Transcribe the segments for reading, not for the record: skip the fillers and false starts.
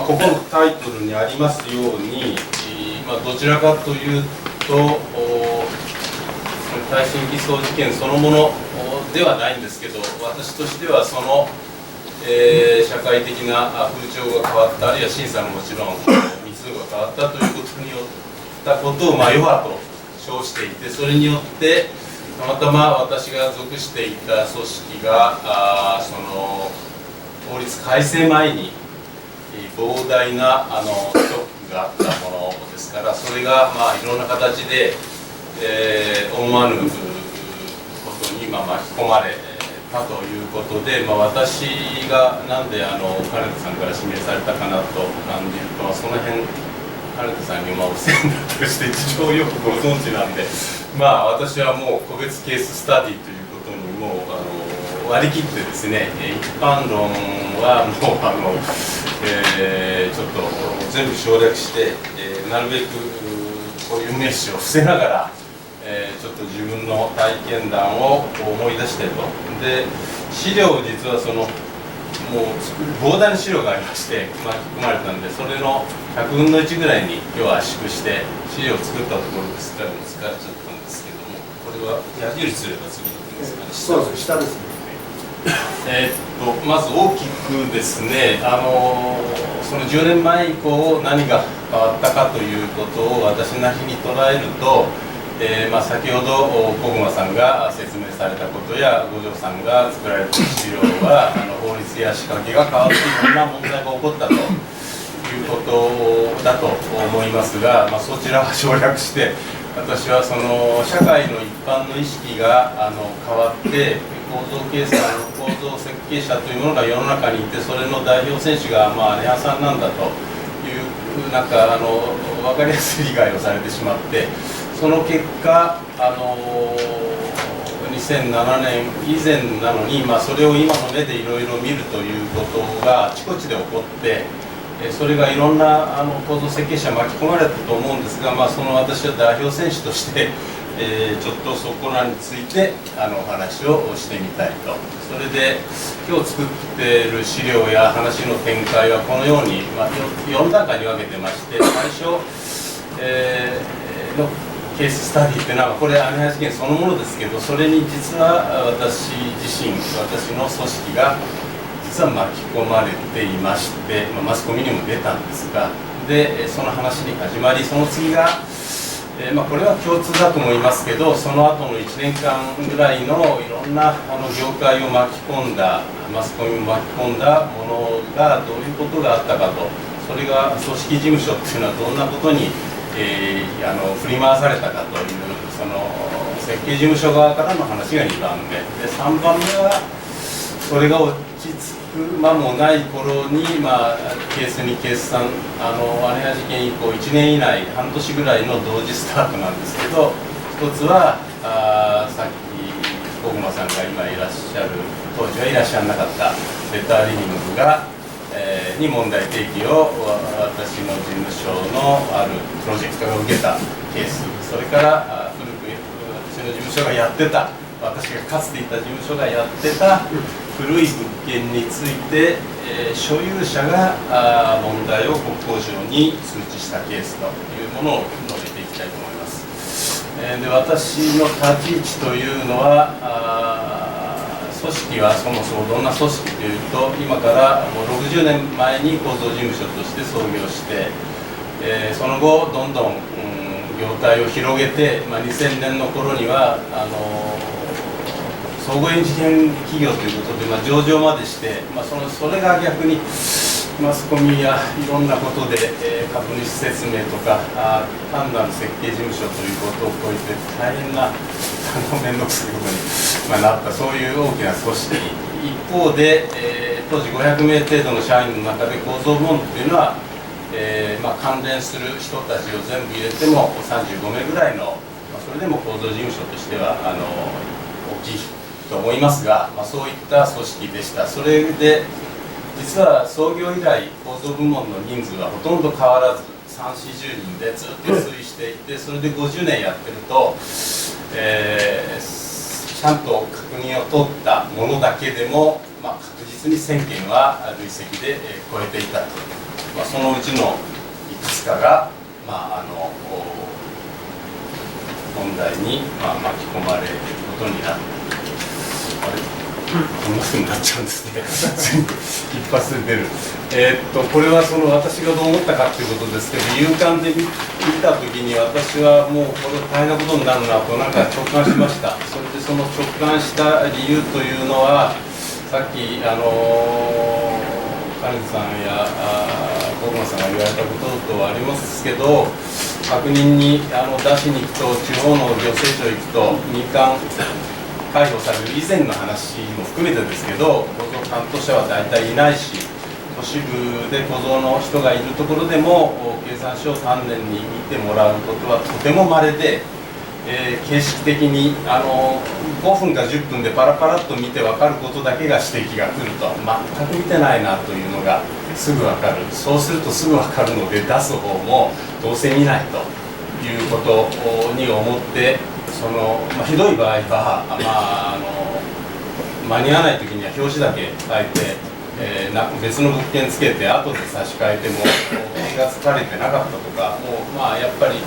ここのタイトルにありますように、どちらかというと耐震偽装事件そのものではないんですけど、私としてはその、社会的な風潮が変わった、あるいは審査ももちろん密度が変わったということによったことを余波と称していて、それによってたまたま私が属していた組織がその法律改正前に膨大なショックがあったものですから、それがいろんな形で、思わぬことに巻き込まれたということで、私がなんで金田さんから指名されたかなと感じると、その辺金田さんにお世話になってるして一応よくご存知なんで、私はもう個別ケーススタディということにもう割り切ってですね、一般論はもうちょっと全部省略して、なるべくこういう名詞を伏せながら、ちょっと自分の体験談を思い出してと。で資料、実はそのもう膨大な資料がありまして巻き込まれたんで、それの100分の1ぐらいに今日は圧縮して資料を作ったところですから疲れちゃったんですけども、これは矢印すれば次に行きますかね。そうです、下ですね。まず大きくですね、その10年前以降何が変わったかということを私なりに捉えると、先ほど小熊さんが説明されたことや五条さんが作られた資料は法律や仕掛けが変わっていろんな問題が起こったということだと思いますが、そちらは省略して、私はその社会の一般の意識が変わって構造計算構造設計者というものが世の中にいて、それの代表選手が姉羽さんなんだというなんか分かりやすい理解をされてしまって、その結果2007年以前なのに、それを今の目でいろいろ見るということがあちこちで起こって、それがいろんな構造設計者巻き込まれたと思うんですが、その私は代表選手としてちょっとそこらについてお話をしてみたいと。それで今日作っている資料や話の展開はこのように、4段階に分けてまして、最初、のケーススタディっていうのはこれ姉羽事件そのものですけど、それに実は私自身私の組織が実は巻き込まれていまして、マスコミにも出たんですが、でその話に始まり、その次がこれは共通だと思いますけど、その後の1年間ぐらいのいろんな業界を巻き込んだマスコミを巻き込んだものがどういうことがあったかと、それが組織事務所っていうのはどんなことに、振り回されたかという、その設計事務所側からの話が2番目で、3番目はそれが落ち着く間もない頃に、ケース2、ケース3、姉羽事件以降1年以内、半年ぐらいの同時スタートなんですけど、一つはさっき小熊さんが今いらっしゃる、当時はいらっしゃらなかったベターリビングが、に問題提起を私の事務所のあるプロジェクトが受けたケース、それから古く私の事務所がやってた、私がかつていた事務所がやってた古い物件について、所有者が問題を国交省に通知したケースというものを述べていきたいと思います。で、私の立ち位置というのは組織はそもそもどんな組織というと、今からもう60年前に構造事務所として創業して、その後どんどん、業態を広げて、2000年の頃には総合エンジニアリング企業ということで、上場までして、それが逆にマスコミやいろんなことで、株主説明とか単なる設計事務所ということを超えて大変な面倒くさいことになった、そういう大きな組織、一方で、当時500名程度の社員の中で構造部門というのは、関連する人たちを全部入れても35名ぐらいの、それでも構造事務所としては大きいと思いますが、そういった組織でした。それで実は創業以来構造部門の人数はほとんど変わらず3、40人でずっと推移していて、それで50年やってると、ちゃんと確認を取ったものだけでも、確実に1000件は累積で超えていたとそのうちのいくつかが、問題に、巻き込まれることになる。こんな風になっちゃうんですね全部一発で出る。これはその私がどう思ったかということですけど、夕刊で見た時に私はもうこれ大変なことになるなとなんか直感しました。それでその直感した理由というのは、さっき金津さんや小熊さんが言われたこととありますけど、確認に出しに行くと、地方の行政庁行くと民間解放される以前の話も含めてですけど、構造担当者は大体いないし、都市部で構造の人がいるところでも経産省を丹念に見てもらうことはとても稀で、形式的に5分か10分でパラパラっと見て分かることだけが指摘が来ると、全く見てないなというのがすぐ分かる。そうするとすぐ分かるので、出す方もどうせ見ないということに思って、ひどい場合は、間に合わない時には表紙だけ書いて、別の物件つけて後で差し替えても気がつかれてなかったとか、もうやっぱり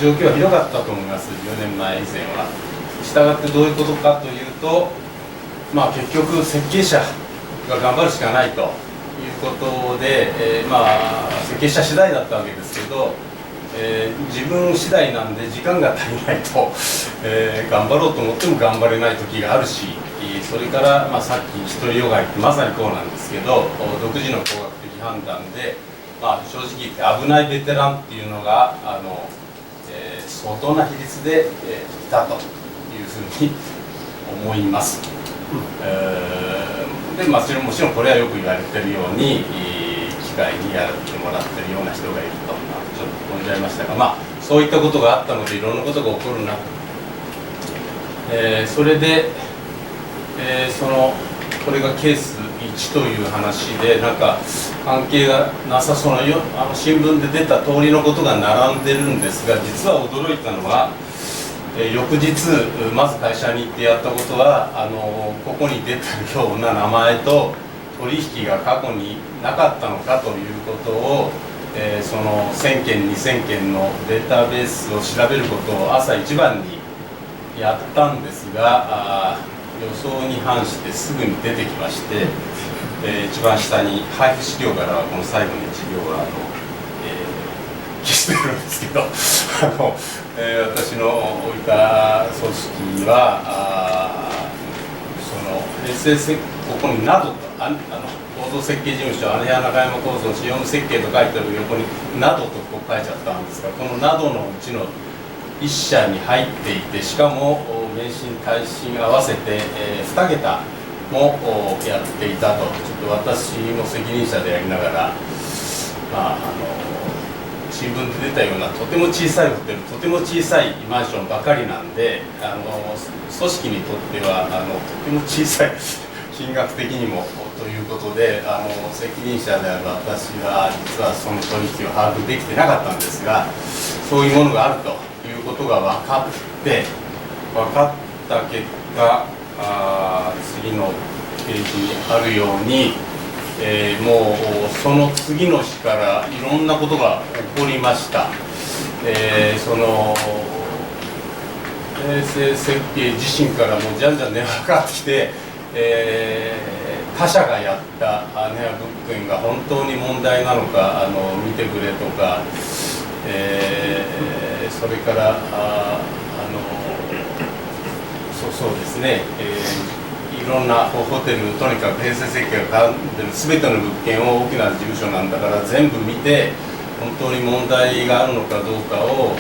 状況はひどかったと思います、10年前以前は。したがってどういうことかというと、結局設計者が頑張るしかないということで、設計者次第だったわけですけど、自分次第なんで時間が足りないと、頑張ろうと思っても頑張れない時があるし、それから、さっき独りよがりってまさにこうなんですけど、独自の工学的判断で、正直言って危ないベテランっていうのが相当な比率で、いたというふうに思います。でもちろんこれはよく言われてるように、機械にやってもらってるような人がいると、ちょっと飛んじゃいましたが、そういったことがあったのでいろんなことが起こるなと。それで、これがケース1という話で、なんか関係がなさそうな新聞で出た通りのことが並んでるんですが、実は驚いたのは、翌日まず会社に行ってやったことは、ここに出てるような名前と取引が過去になかったのかということを、その1000件2000件のデータベースを調べることを朝一番にやったんですが、予想に反してすぐに出てきまして、一番下に配布資料からはこの最後の1行は消してるんですけど私の置いた組織は平成ここになどと構造設計事務所姉屋中山構造使用務設計と書いてある横になどとこう書いちゃったんですが、このなどのうちの1社に入っていて、しかも免震耐震合わせて、2桁もやっていたと。ちょっと私も責任者でやりながら、新聞で出たようなとても小さいホテル、とても小さいマンションばかりなんで、組織にとってはとても小さい金額的にもということで、責任者である私は実はその取引を把握できてなかったんですが、そういうものがあるということが分かった結果、次のページにあるように、もうその次の日からいろんなことが起こりました。その平成設計自身からもじゃんじゃん電話がかかってきて、他社がやった物件が本当に問題なのか見てくれとか、それからそうですね、いろんなホテル、とにかく平成設計が絡んでる全ての物件を大きな事務所なんだから全部見て、本当に問題があるのかどうかを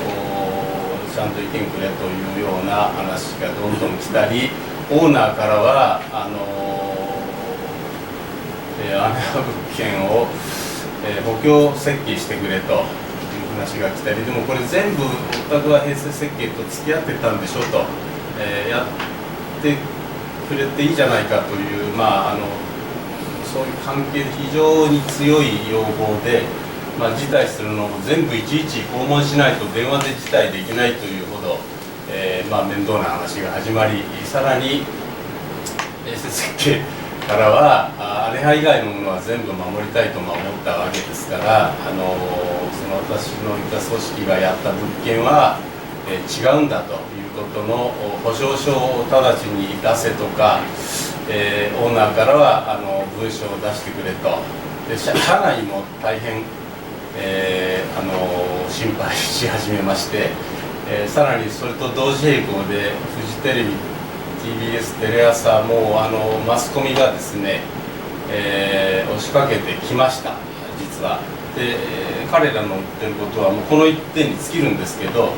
ちゃんと意見くれというような話がどんどん来たり、オーナーからは姉屋物件を、補強設計してくれという話が来たり、でもこれ全部お宅は平成設計と付き合ってたんでしょと、やってくれていいじゃないかという、そういう関係で非常に強い要望で、辞退するのを全部いちいち訪問しないと電話で辞退できないというほど、面倒な話が始まり、さらに平成設計からは姉派以外のものは全部守りたいと思ったわけですから、その私のいた組織がやった物件は、違うんだということの保証書を直ちに出せとか、オーナーからは文書を出してくれと。で社内も大変、心配し始めまして、さらにそれと同時並行でフジテレビ、TBS、テレ朝もマスコミがですね、押しかけてきました、実は。で、彼らの言ってることはもうこの一点に尽きるんですけど、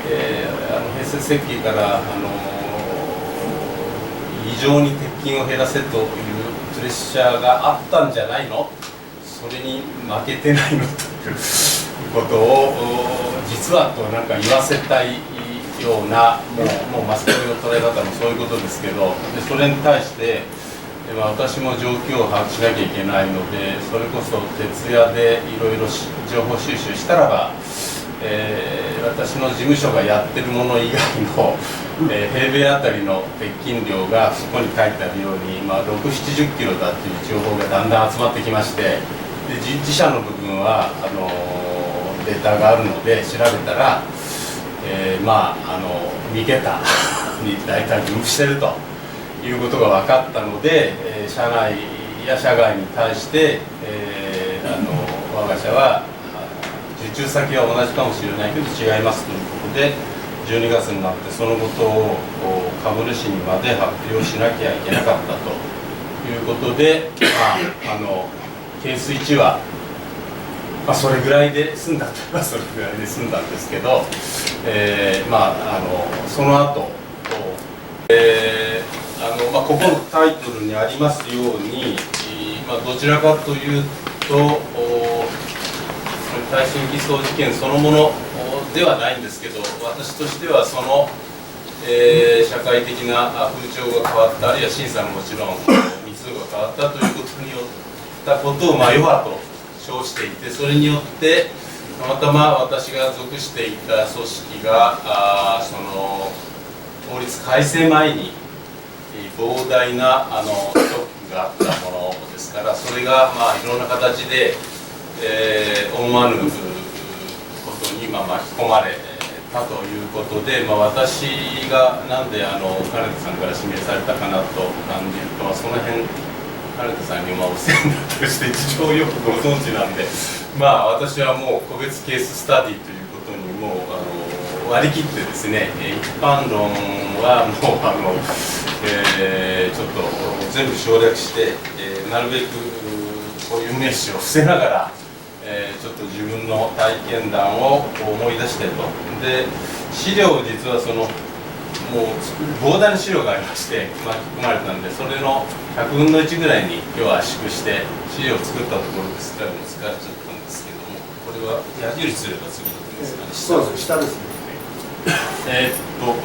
併設設計から異常に鉄筋を減らせというプレッシャーがあったんじゃないの、それに負けてないのということを実はとなんか言わせたいような、もうマスコミの捉え方もそういうことですけど、でそれに対して、私も状況を把握しなきゃいけないので、それこそ徹夜でいろいろ情報収集したらば、私の事務所がやってるもの以外の、平米あたりの鉄筋量がそこに書いてあるように、6、70キロだっていう情報がだんだん集まってきまして、で自社の部分はデータがあるので調べたら、2桁に大体分布しているということが分かったので、社内や社外に対して、我が社は受注先は同じかもしれないけど違いますということで、12月になってそのことを株主にまで発表しなきゃいけなかったということで、ケース1は、それぐらいで済んだといえばそれぐらいで済んだんですけど、その後、ここのタイトルにありますように、どちらかというと耐震偽装事件そのものではないんですけど、私としてはその、社会的な風潮が変わった、あるいは審査ももちろん密度が変わったということによったことを余波と称していて、それによってたまたま私が属していた組織がその法律改正前に膨大なストックがあったものですから、それがいろんな形で、思わぬことに巻き込まれたということで、私がなんで金田さんから指名されたかなと感じると、その辺金田さんにお世話になったりして事情をよくご存知なんで、私はもう個別ケーススタディということにもう割り切ってですね、一般論はもうちょっと全部省略して、なるべくこういう名詞を伏せながら、ちょっと自分の体験談を思い出してと。で資料を実はもう膨大な資料がありまして巻き込まれたんで、それの100分の1ぐらいに今日は圧縮して資料を作ったところですからもう疲れちゃったんですけども、これは矢印すれば次の時ですかね。そうです、下ですね。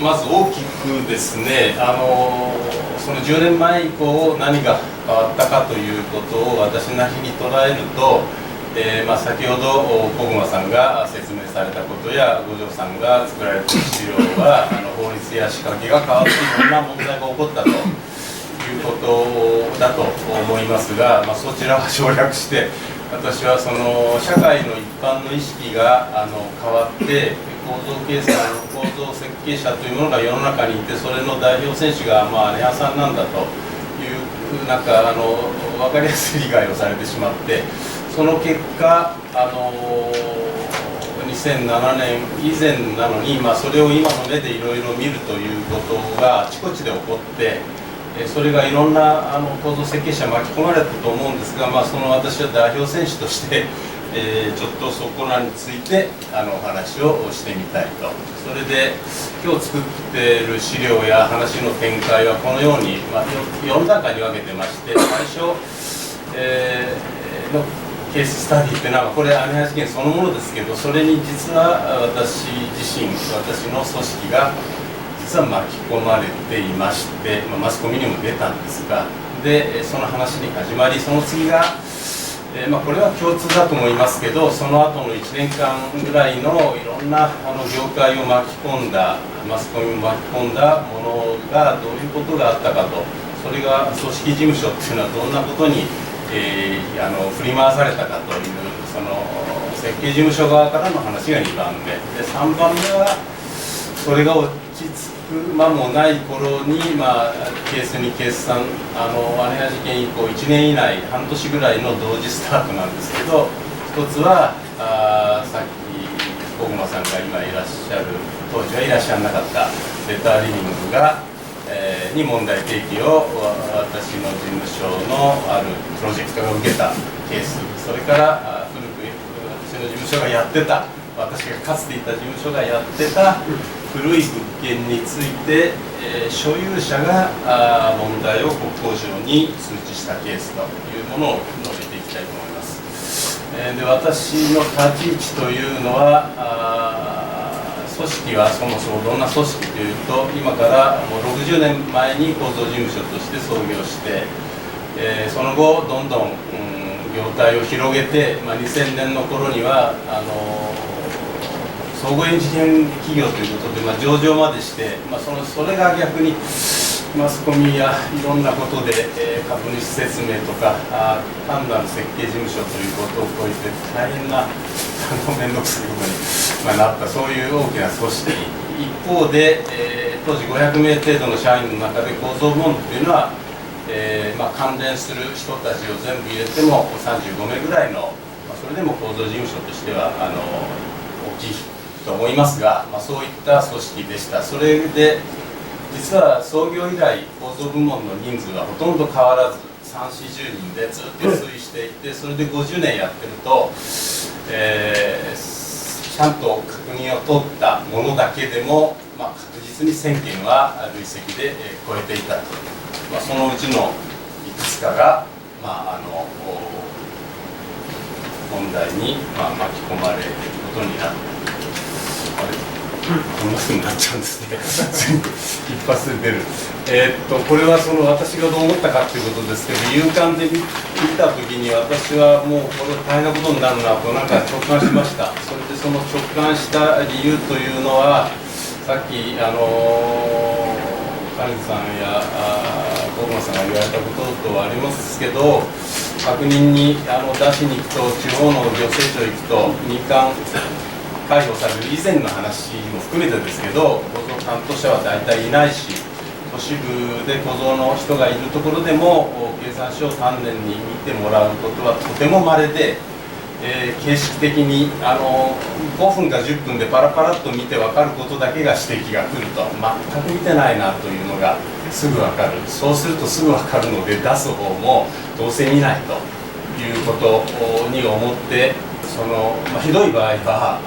まず大きくですね、その10年前以降何が変わったかということを私なりに捉えると、先ほど小熊さんが説明されたことや五条さんが作られている資料は法律や仕掛けが変わっていろんな問題が起こったということだと思いますが、そちらは省略して、私はその社会の一般の意識が変わって構造計算構造設計者というものが世の中にいて、それの代表選手が姉羽さんなんだというなんか分かりやすい理解をされてしまって、その結果2007年以前なのに、それを今の目でいろいろ見るということがあちこちで起こって、それがいろんな構造設計者巻き込まれたと思うんですが、その私は代表選手として、ちょっとそこらについてお話をしてみたいと。それで今日作っている資料や話の展開はこのように、4段階に分けてまして、最初、のケーススタディっていうのはこれ姉羽事件そのものですけど、それに実は私自身私の組織が実は巻き込まれていまして、マスコミにも出たんですが、でその話に始まり、その次が、これは共通だと思いますけど、その後の1年間ぐらいのいろんな業界を巻き込んだマスコミを巻き込んだものがどういうことがあったかと、それが組織事務所っていうのはどんなことに、振り回されたかというその設計事務所側からの話が2番目で、3番目はそれが落ち着く間もない頃に、ケースに決算姉屋事件以降1年以内半年ぐらいの同時スタートなんですけど、一つはさっき小熊さんが今いらっしゃる当時はいらっしゃらなかったベターリビングが、に問題提起を私の事務所のあるプロジェクトが受けたケース、それから古く私の事務所がやってた、私がかつていた事務所がやってた古い物件について、所有者が問題を国交省に通知したケースというものを述べていきたいと思います。で、私の立ち位置というのは組織はそもそもどんな組織というと、今からもう60年前に構造事務所として創業して、その後どんどん、業態を広げて、2000年の頃には総合エンジニアリング企業ということで、上場までして、それが逆にマスコミやいろんなことで、株主説明とか単なる設計事務所ということを超えて大変な面倒くさいことに、なった、そういう大きな組織、一方で、当時500名程度の社員の中で構造部門というのは、関連する人たちを全部入れても35名ぐらいの、それでも構造事務所としては大きいと思いますが、そういった組織でした。それで実は創業以来構造部門の人数はほとんど変わらず3、40人でずっと推移していて、それで50年やってると、ちゃんと確認を取ったものだけでも、確実に1000件は累積で超えていたと、そのうちのいくつかが、問題に、巻き込まれることになる。こんな風になっちゃうんですね全部一発で出る。これはその私がどう思ったかということですけど、夕刊で見た時に私はもうこれ大変なことになるなと直感しました。それでその直感した理由というのは、さっき金津さんや小熊さんが言われたこととはありますけど、確認に出しに行くと、地方の行政庁行くと民間介護される以前の話も含めてですけど、構造担当者は大体いないし、都市部で構造の人がいるところでも経産書を丹念に見てもらうことはとても稀で、形式的に5分か10分でパラパラっと見て分かることだけが指摘が来ると、全く見てないなというのがすぐ分かる。そうするとすぐ分かるので、出す方もどうせ見ないということに思って、ひどい場合は、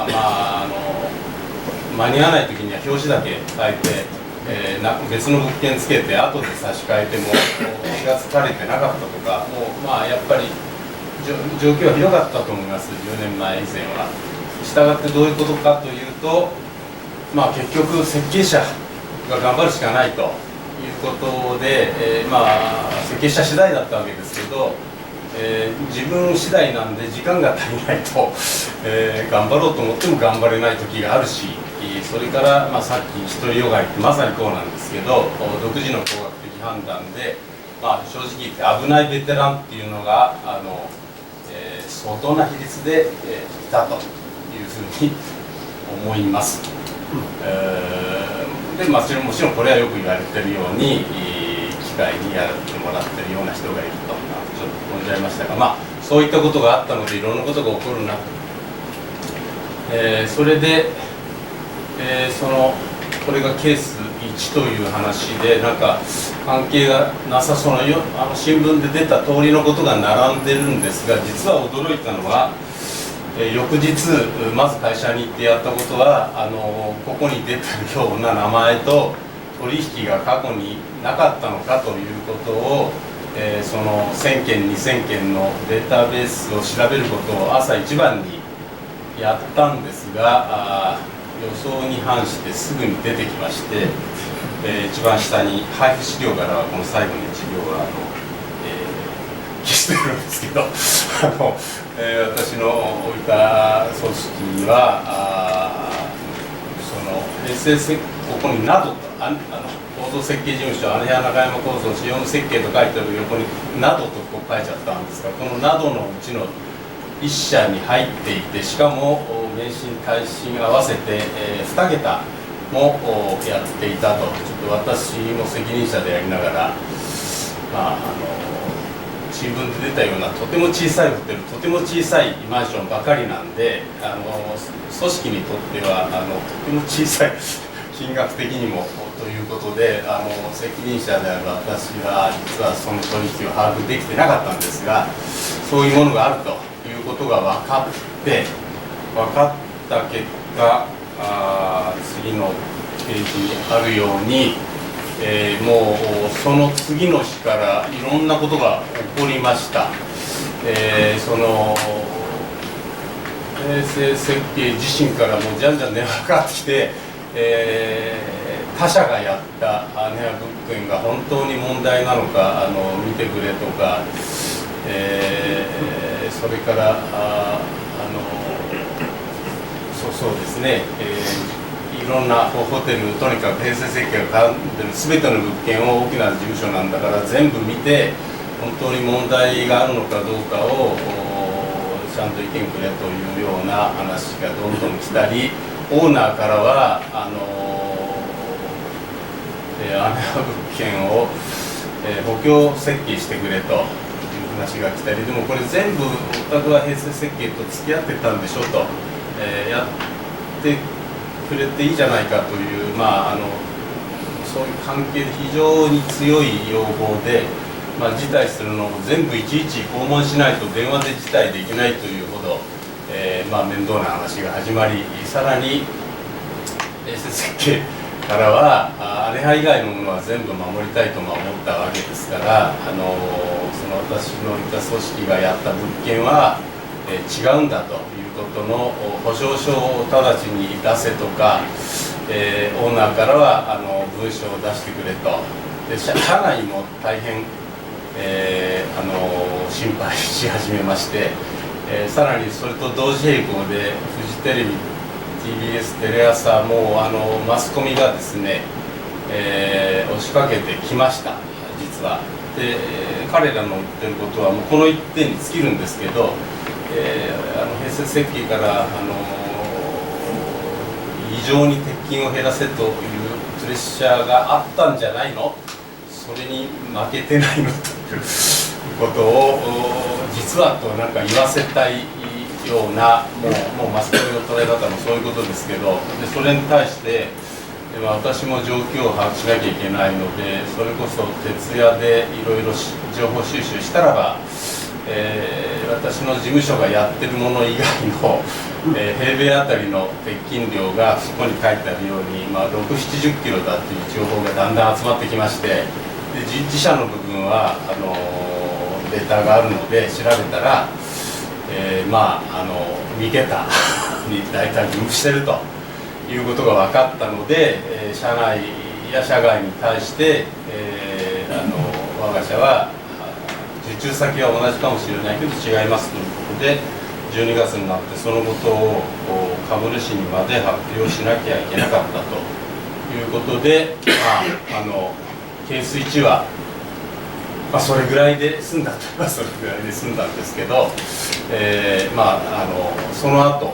間に合わない時には表紙だけ変えて、別の物件つけて後で差し替えても気が付かれてなかったとか、もうやっぱり状況はひどかったと思います、10年前以前は。したがってどういうことかというと、結局設計者が頑張るしかないということで、設計者次第だったわけですけど、自分次第なんで時間が足りないと、頑張ろうと思っても頑張れない時があるし、それから、さっき独りよがりってまさにこうなんですけど、独自の工学的判断で、正直言って危ないベテランっていうのが相当な比率で、いたというふうに思います。で、もちろんこれはよく言われてるように、機械にやってもらってるような人がいると、ちょっと飛んじゃいましたが、そういったことがあったのでいろんなことが起こるなと。それで、これがケース1という話で、関係がなさそうな新聞で出た通りのことが並んでるんですが、実は驚いたのは、翌日まず会社に行ってやったことは、ここに出てるような名前と取引が過去になかったのかということを、その1000件2000件のデータベースを調べることを朝一番にやったんですが、予想に反してすぐに出てきまして、一番下に配布資料からはこの最後の1行は消してるんですけど私の置いた組織は平成ここになどと構造装設計事務所、姉屋中山構造使用設計と書いてある横になどとこう書いちゃったんですが、このなどのうちの1社に入っていて、しかも免震耐震合わせて、2桁もやっていたと。ちょっと私も責任者でやりながら、新聞で出たようなとても小さいホテル、とても小さいマンションばかりなんで、組織にとってはとても小さい金額的にもということで、責任者である私は実はその取引を把握できてなかったんですが、そういうものがあるということが分かった結果、次のページにあるように、もうその次の日からいろんなことが起こりました。その平成設計自身からもうじゃんじゃん電話がかかってきて、他社がやった姉屋物件が本当に問題なのか見てくれとか、それからそうですね、いろんなホテル、とにかく平成設計が絡んでる全ての物件を大きな事務所なんだから全部見て、本当に問題があるのかどうかをちゃんと意見くれというような話がどんどん来たり、オーナーからは姉屋物件を、補強設計してくれという話が来たり、でもこれ全部お宅は平成設計と付き合ってたんでしょと、やってくれていいじゃないかという、そういう関係で非常に強い要望で、辞退するのを全部いちいち訪問しないと電話で辞退できないというほど、面倒な話が始まり、さらに平成設計からは姉屋以外のものは全部守りたいと思ったわけですから、その私のいた組織がやった物件は、違うんだということの保証書を直ちに出せとか、オーナーからは文書を出してくれと。で社内も大変、心配し始めまして、さらにそれと同時並行でフジテレビ、TBS、テレ朝もマスコミがですね、押しかけてきました、実は。で彼らの言ってることはもうこの一点に尽きるんですけど、平成設計から異常に鉄筋を減らせというプレッシャーがあったんじゃないの、それに負けてないのということを実はとなんか言わせたいような、もうマスコミの捉え方もそういうことですけど、でそれに対して私も状況を把握しなきゃいけないので、それこそ徹夜でいろいろ情報収集したらば、私の事務所がやってるもの以外の、平米あたりの鉄筋量がそこに書いてあるように、6、70キロだっていう情報がだんだん集まってきまして、で自社の部分はデータがあるので調べたら、2桁に大体分布してるということが分かったので、社内や社外に対して、我が社は受注先は同じかもしれないけど違いますということで、12月になってそのことを株主にまで発表しなきゃいけなかったということで、ケース1は、それぐらいで済んだといえばそれぐらいで済んだんですけど、その後